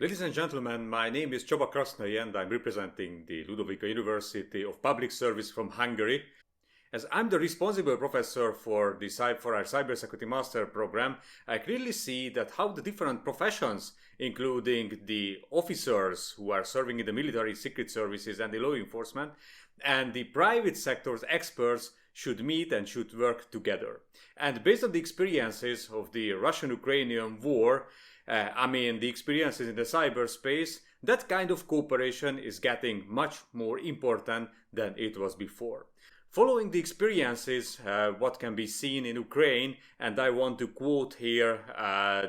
Ladies and gentlemen, my name is Csaba Krasznai and I'm representing the Ludovika University of Public Service from Hungary. As I'm the responsible professor for our cybersecurity master program, I clearly see that how the different professions, including the officers who are serving in the military, secret services and the law enforcement, and the private sector's experts should meet and should work together. And based on the experiences of the Russian-Ukrainian war, the experiences in the cyberspace, that kind of cooperation is getting much more important than it was before. Following the experiences, what can be seen in Ukraine, and I want to quote here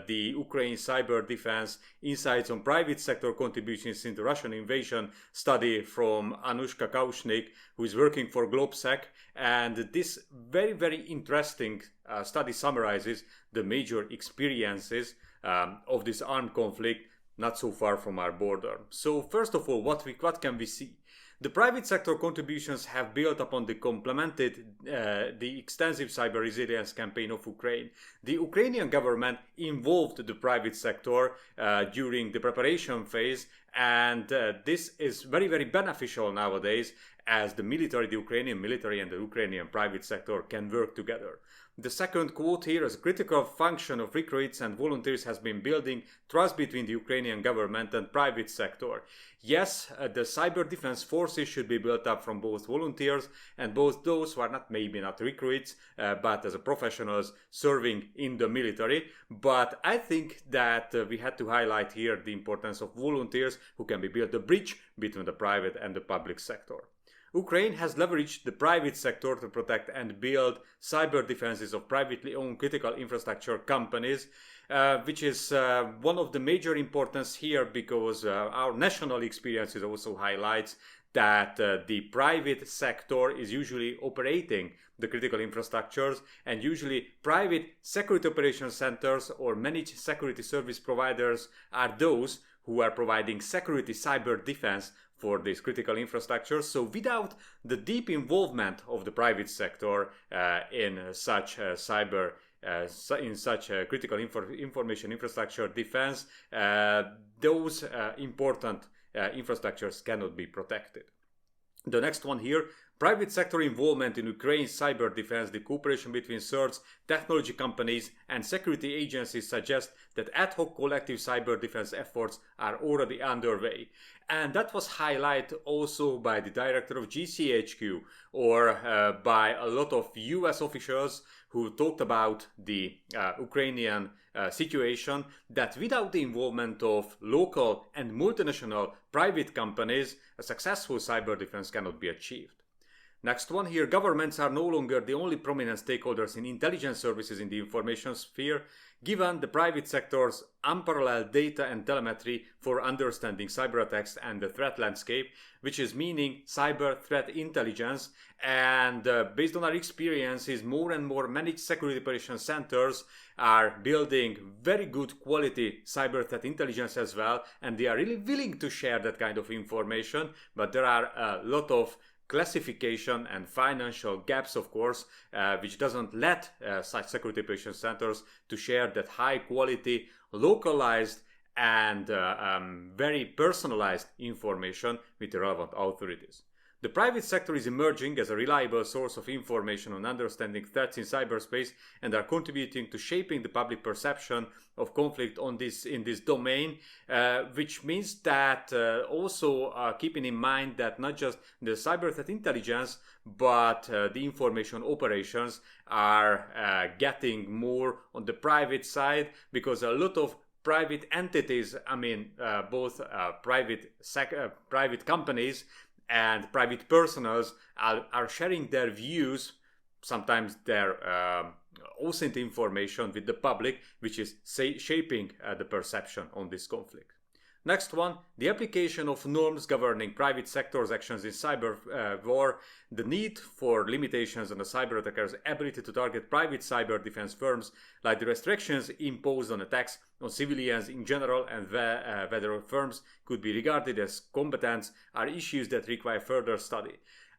the Ukraine Cyber Defense Insights on Private Sector Contributions in the Russian Invasion study from Anushka Kaushnik, who is working for Globsec, and this very, very interesting study summarizes the major experiences of this armed conflict not so far from our border. So first of all, what can we see? The private sector contributions have built upon the complemented the extensive cyber resilience campaign of Ukraine. The Ukrainian government involved the private sector during the preparation phase, and this is very, very beneficial nowadays as the Ukrainian military and the Ukrainian private sector can work together. The second quote here, as a critical function of recruits and volunteers has been building trust between the Ukrainian government and private sector. Yes, the cyber defense forces should be built up from both volunteers and both those who are maybe not recruits, but as a professionals serving in the military. But I think that we had to highlight here the importance of volunteers who can build a bridge between the private and the public sector. Ukraine has leveraged the private sector to protect and build cyber defenses of privately owned critical infrastructure companies, which is one of the major importance here because our national experiences also highlights that the private sector is usually operating the critical infrastructures, and usually private security operations centers or managed security service providers are those who are providing security cyber defense for these critical infrastructures. So without the deep involvement of the private sector in such critical information infrastructure defense, those important infrastructures cannot be protected. The next one here, private sector involvement in Ukraine's cyber defense, the cooperation between CERTs, technology companies and security agencies suggest that ad hoc collective cyber defense efforts are already underway. And that was highlighted also by the director of GCHQ or by a lot of US officials who talked about the Ukrainian situation, that without the involvement of local and multinational private companies, a successful cyber defense cannot be achieved. Next one here, governments are no longer the only prominent stakeholders in intelligence services in the information sphere, given the private sector's unparalleled data and telemetry for understanding cyber attacks and the threat landscape, which is meaning cyber threat intelligence. And based on our experiences, more and more managed security operations centers are building very good quality cyber threat intelligence as well, and they are really willing to share that kind of information, but there are a lot of classification and financial gaps, of course, which doesn't let such security operations centers to share that high quality, localized and very personalized information with the relevant authorities. The private sector is emerging as a reliable source of information on understanding threats in cyberspace and are contributing to shaping the public perception of conflict in this domain, which means that also keeping in mind that not just the cyber threat intelligence, but the information operations are getting more on the private side, because a lot of private entities, both private companies and private personals are sharing their views, sometimes their authentic information with the public, which is shaping the perception on this conflict. Next one, the application of norms governing private sector's actions in cyber war, the need for limitations on the cyber attacker's ability to target private cyber defense firms, like the restrictions imposed on attacks on civilians in general and whether firms could be regarded as combatants, are issues that require further study.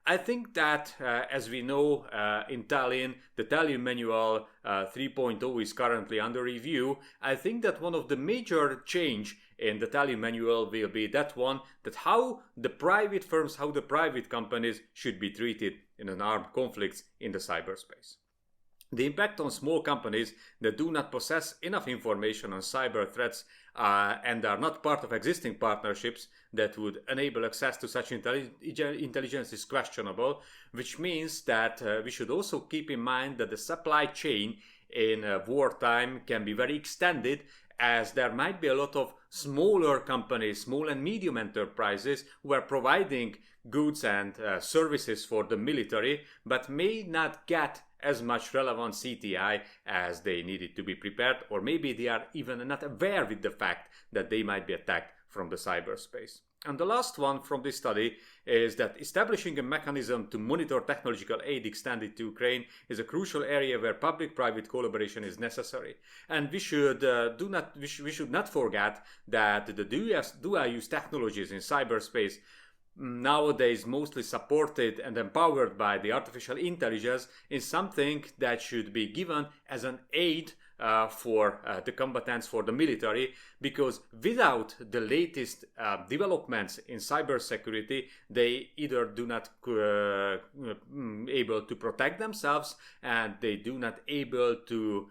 I think that, as we know, in Tallinn, the Tallinn Manual 3.0 is currently under review. I think that one of the major change in the Tallinn Manual will be that one, that how the private firms, how the private companies should be treated in an armed conflicts in the cyberspace. The impact on small companies that do not possess enough information on cyber threats and are not part of existing partnerships that would enable access to such intelligence is questionable, which means that we should also keep in mind that the supply chain in wartime can be very extended, as there might be a lot of smaller companies, small and medium enterprises who are providing goods and services for the military, but may not get as much relevant CTI as they needed to be prepared, or maybe they are even not aware with the fact that they might be attacked from the cyberspace. And the last one from this study is that establishing a mechanism to monitor technological aid extended to Ukraine is a crucial area where public-private collaboration is necessary. And we should not forget that the dual-use technologies in cyberspace, nowadays mostly supported and empowered by the artificial intelligence, is something that should be given as an aid for the combatants, for the military, because without the latest developments in cybersecurity, they either do not able to protect themselves, and they do not able to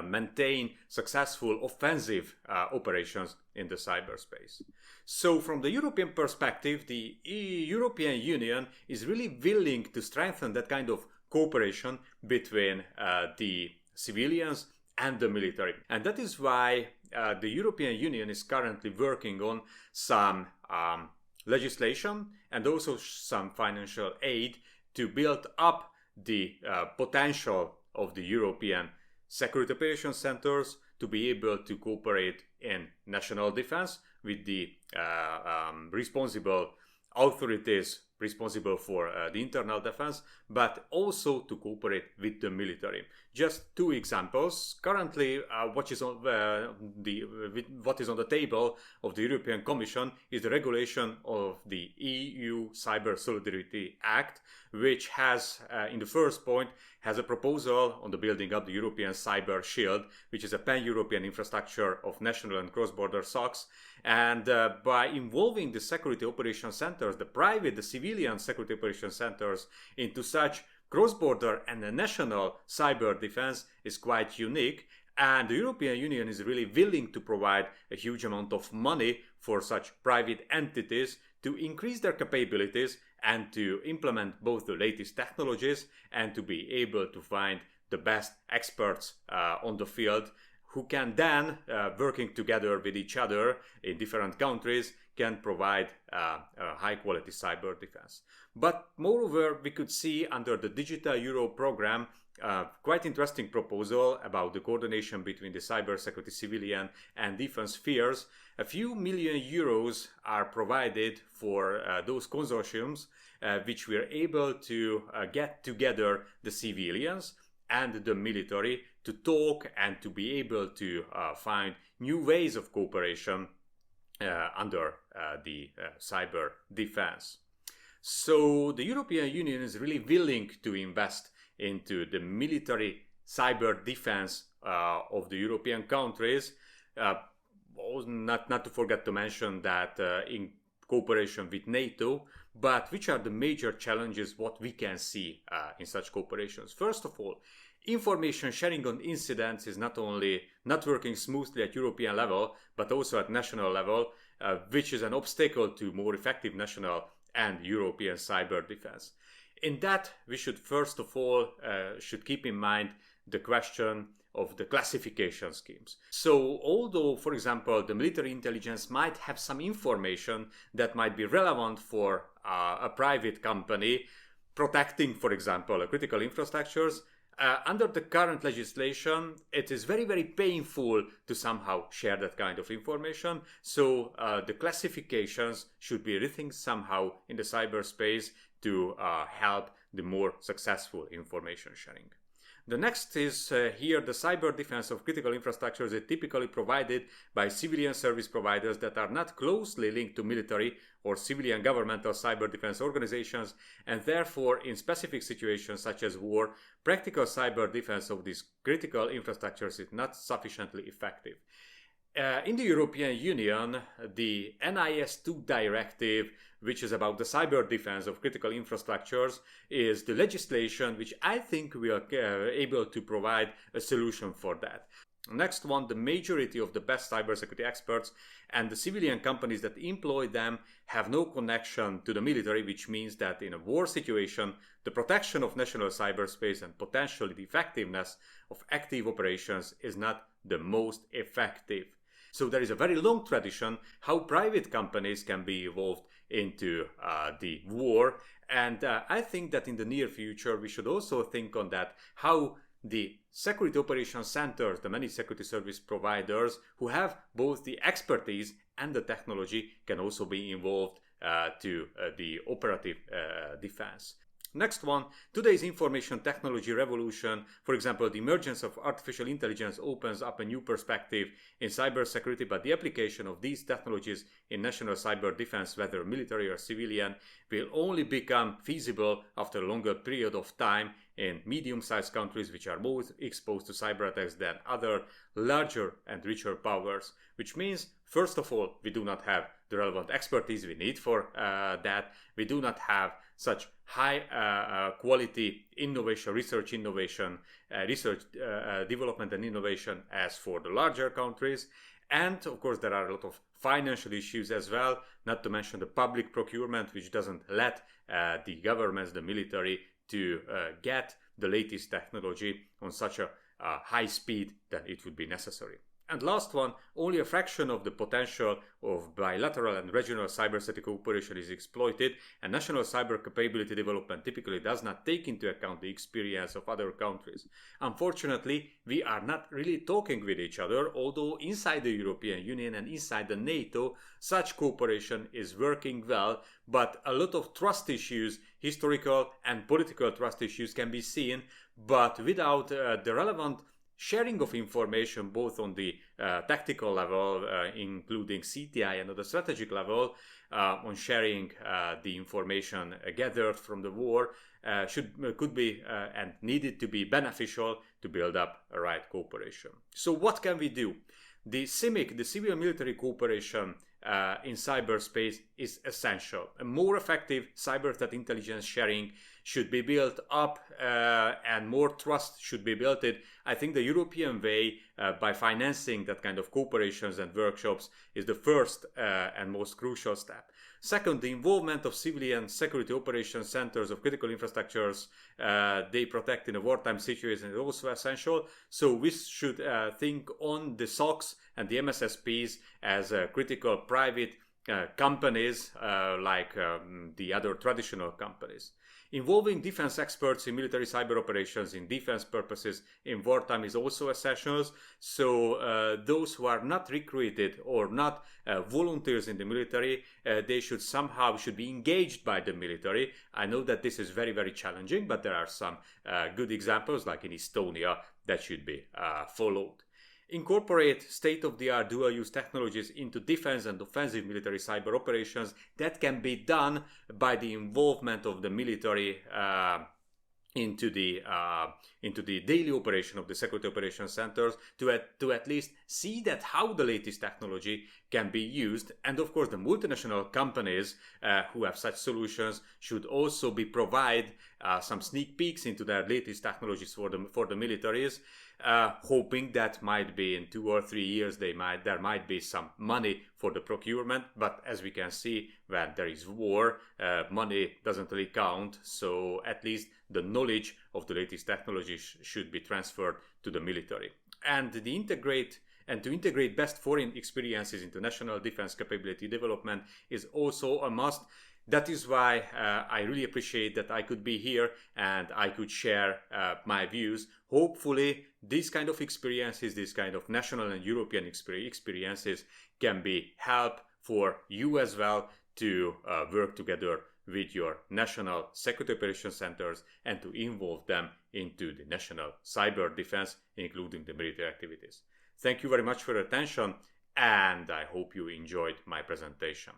maintain successful offensive operations in the cyberspace. So from the European perspective, the European Union is really willing to strengthen that kind of cooperation between the civilians and the military. And that is why the European Union is currently working on some legislation and also some financial aid to build up the potential of the European security operations centers to be able to cooperate in national defense with the responsible authorities responsible for the internal defense, but also to cooperate with the military. Just two examples. Currently, what is on the table of the European Commission is the regulation of the EU Cyber Solidarity Act, which has, in the first point, has a proposal on the building up the European Cyber Shield, which is a pan-European infrastructure of national and cross-border SOCs. And by involving the security operations centers, the civilian security operations centers, into such cross-border and national cyber defense is quite unique. And the European Union is really willing to provide a huge amount of money for such private entities to increase their capabilities and to implement both the latest technologies and to be able to find the best experts on the field, who can then, working together with each other in different countries, can provide a high-quality cyber defense. But moreover, we could see under the Digital Euro program quite interesting proposal about the coordination between the cybersecurity civilian and defense spheres. A few million euros are provided for those consortiums which were able to get together the civilians and the military to talk and to be able to find new ways of cooperation under the cyber defense. So the European Union is really willing to invest into the military cyber defense of the European countries. Not to forget to mention that in cooperation with NATO, but which are the major challenges what we can see in such cooperations? First of all, information sharing on incidents is not only not working smoothly at European level, but also at national level, which is an obstacle to more effective national and European cyber defense. In that, we should first of all should keep in mind the question of the classification schemes. So although, for example, the military intelligence might have some information that might be relevant for a private company protecting, for example, critical infrastructures, under the current legislation, it is very, very painful to somehow share that kind of information. So the classifications should be rethink somehow in the cyberspace to help the more successful information sharing. The next is here the cyber defense of critical infrastructures is typically provided by civilian service providers that are not closely linked to military or civilian governmental cyber defense organizations, and therefore in specific situations such as war, practical cyber defense of these critical infrastructures is not sufficiently effective. In the European Union, the NIS2 directive, which is about the cyber defense of critical infrastructures, is the legislation which I think we are able to provide a solution for that. Next one, the majority of the best cybersecurity experts and the civilian companies that employ them have no connection to the military, which means that in a war situation, the protection of national cyberspace and potentially the effectiveness of active operations is not the most effective. So there is a very long tradition how private companies can be involved into the war. And I think that in the near future, we should also think on that, how the security operations centers, the many security service providers who have both the expertise and the technology, can also be involved to the operative defense. Next one, today's information technology revolution, for example, the emergence of artificial intelligence opens up a new perspective in cybersecurity, but the application of these technologies in national cyber defense, whether military or civilian, will only become feasible after a longer period of time in medium-sized countries which are more exposed to cyber attacks than other larger and richer powers, which means, first of all, we do not have the relevant expertise we need for that. We do not have such high quality innovation, research development and innovation as for the larger countries. And of course, there are a lot of financial issues as well, not to mention the public procurement, which doesn't let the governments, the military, to get the latest technology on such a high speed that it would be necessary. And last one, only a fraction of the potential of bilateral and regional cybersecurity cooperation is exploited, and national cyber capability development typically does not take into account the experience of other countries. Unfortunately, we are not really talking with each other, although inside the European Union and inside the NATO, such cooperation is working well, but a lot of trust issues, historical and political trust issues can be seen, but without the relevant sharing of information both on the tactical level, including CTI, and at the strategic level, on sharing the information gathered from the war, could be and needed to be beneficial to build up a right cooperation. So what can we do? The CIMIC, the civil military cooperation in cyberspace, is essential. A more effective cyber threat intelligence sharing should be built up and more trust should be built in. I think the European way, by financing that kind of cooperations and workshops, is the first and most crucial step. Second, the involvement of civilian security operations centers of critical infrastructures they protect in a wartime situation is also essential. So we should think on the SOCs and the MSSPs as critical private companies like the other traditional companies. Involving defense experts in military cyber operations in defense purposes in wartime is also essential. So those who are not recruited or not volunteers in the military, they should be engaged by the military. I know that this is very, very challenging, but there are some good examples, like in Estonia, that should be followed. Incorporate state-of-the-art dual-use technologies into defense and offensive military cyber operations. That can be done by the involvement of the military into the daily operation of the security operations centers to at least see that how the latest technology can be used. And of course, the multinational companies who have such solutions should also provide some sneak peeks into their latest technologies for the militaries. Hoping that might be in 2 or 3 years there might be some money for the procurement, but as we can see, when there is war, money doesn't really count, so at least the knowledge of the latest technologies should be transferred to the military. And to integrate best foreign experiences into national defense capability development is also a must. That is why I really appreciate that I could be here and I could share my views. Hopefully, these kind of experiences, these kind of national and European experiences can be help for you as well to work together with your national security operations centers and to involve them into the national cyber defense, including the military activities. Thank you very much for your attention, and I hope you enjoyed my presentation.